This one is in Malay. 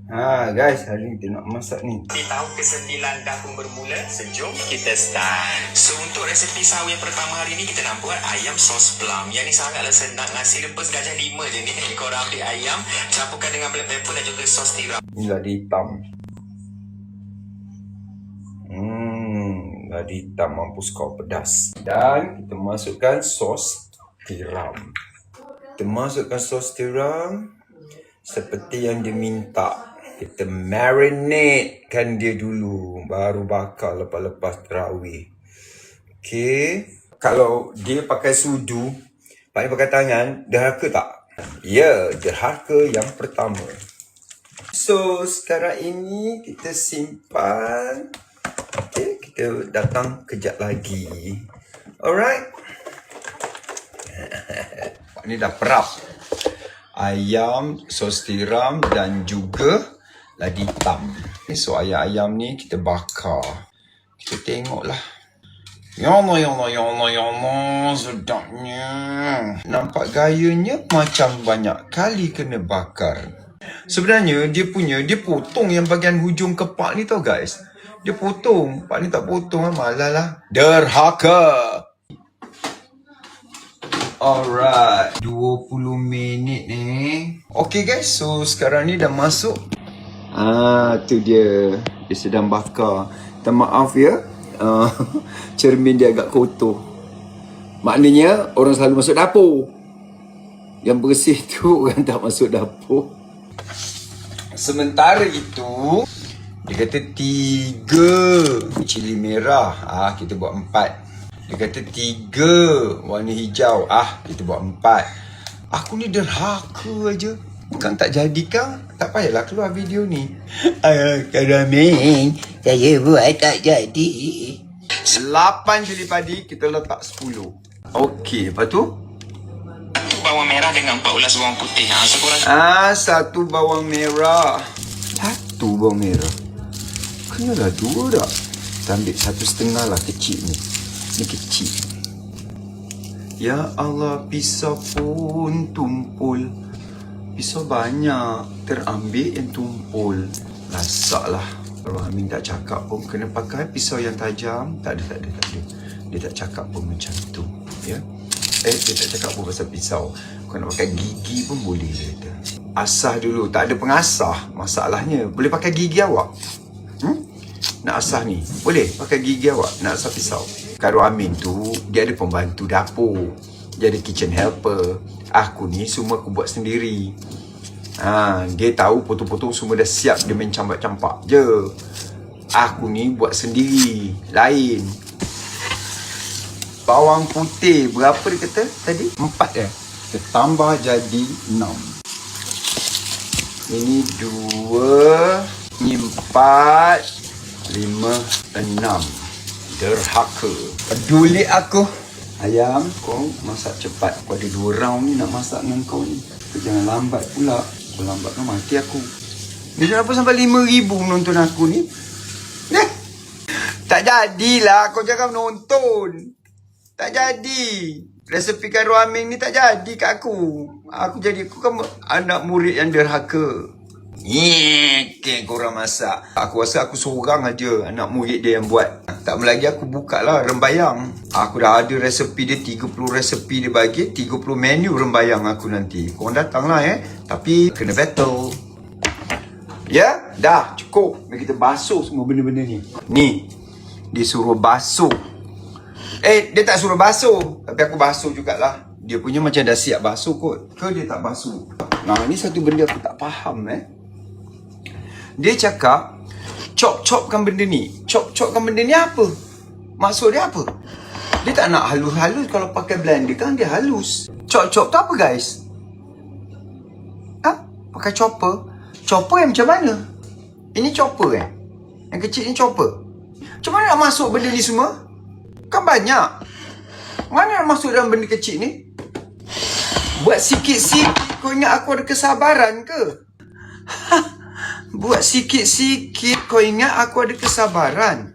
Guys, hari ni kita nak masak ni. Di tahun ke-9 dah pun bermula, sejom kita start. So untuk resepi sahur yang pertama hari ni kita nak buat ayam sos plum. Yang ni sangatlah senang, nasi lepas gajah 5 je ni. Korang ambil ayam, campurkan dengan black pepper dan juga sos tiram. Ni ladi hitam. Ladi hitam mampus kau pedas. Dan kita masukkan sos tiram. Kita masukkan sos tiram seperti yang diminta. Kita marinatekan dia dulu, baru bakar lepas-lepas terawih. Okay. Kalau dia pakai sudu, pakai tangan, derhaka tak? Ya, derhaka yang pertama. So, sekarang ini kita simpan. Okay, kita datang kejap lagi. Alright. Ini dah perap. Ayam, sos tiram dan juga ladi hitam. So ayam-ayam ni kita bakar. Kita tengoklah. Ya Allah, sedapnya. Nampak gayanya macam banyak kali kena bakar. Sebenarnya dia potong yang bahagian hujung kepak ni tau guys. Dia potong. Pak ni tak potong, malah lah. Derhaka. Alright, 20 minit ni. Okay guys, so sekarang ni dah masuk. Tu dia. Dia sedang bakar. Minta maaf ya, cermin dia agak kotor. Maknanya orang selalu masuk dapur. Yang bersih tu orang tak masuk dapur. Sementara itu, dia kata 3 cili merah. Kita buat 4. Dia kata 3 warna hijau. Kita buat 4. Aku ni derhaka aja. Kan tak jadi kan? Tak payahlah keluar video ni. Karamin, saya buat tak jadi. 8 cili padi, kita letak 10. Okey, lepas tu? Bawang merah dengan 14 bawang putih. So korang 1 bawang merah. 1 bawang merah. Kenalah 2 tak? Kita ambil 1,5 lah kecil ni. Ni kecil. Ya Allah, pisau pun tumpul. Pisau banyak, terambil yang tumpul. Rasaklah. Kalau Amin tak cakap pun kena pakai pisau yang tajam. Tak ada. Dia tak cakap pun macam tu. Ya. Dia tak cakap pun pasal pisau. Kau nak pakai gigi pun boleh, dia kata. Asah dulu, tak ada pengasah. Masalahnya, boleh pakai gigi awak? Nak asah ni, boleh pakai gigi awak nak asah pisau. Karo Amin tu, dia ada pembantu dapur. Dia ada kitchen helper. Aku ni semua aku buat sendiri. Dia tahu potong-potong semua dah siap. Dia main campak-campak je. Aku ni buat sendiri. Lain. Bawang putih berapa dia kata tadi? 4 ya? Kita tambah jadi 6. Ini 2. Ini 4. 5, 6. Derhaka. Peduli aku. Ayam, kau masak cepat. Kau ada 2 round ni nak masak dengan kau ni. Kau jangan lambat pula. Kau lambat kan mati aku. Ni kenapa sampai 5,000 menonton aku ni? Tak jadilah. Kau jangan menonton. Tak jadi. Resepi Karo Amin ni tak jadi kat aku. Aku kan anak murid yang derhaka. Korang masak. Aku rasa aku seorang aja anak murid dia yang buat. Tak lagi aku buka lah rembayang. Aku dah ada resepi dia, 30 resepi dia bagi, 30 menu rembayang aku nanti. Korang datang lah tapi kena battle. Ya, dah cukup. Mari kita basuh semua benda-benda ni. Ni, dia suruh basuh. Dia tak suruh basuh, tapi aku basuh jugalah. Dia punya macam dah siap basuh kot. Ke dia tak basuh? Nah, ni satu benda aku tak faham Dia cakap chop-chopkan benda ni. Chop-chopkan benda ni apa? Maksud dia apa? Dia tak nak halus-halus. Kalau pakai blender kan dia halus. Chop-chop tu apa guys? Pakai chopper? Chopper yang macam mana? Ini chopper Yang kecil ni chopper. Macam mana nak masuk benda ni semua? Kan banyak. Mana nak masuk dalam benda kecil ni? Buat sikit-sikit. Kau ingat aku ada kesabaran ke? Buat sikit-sikit. Kau ingat aku ada kesabaran?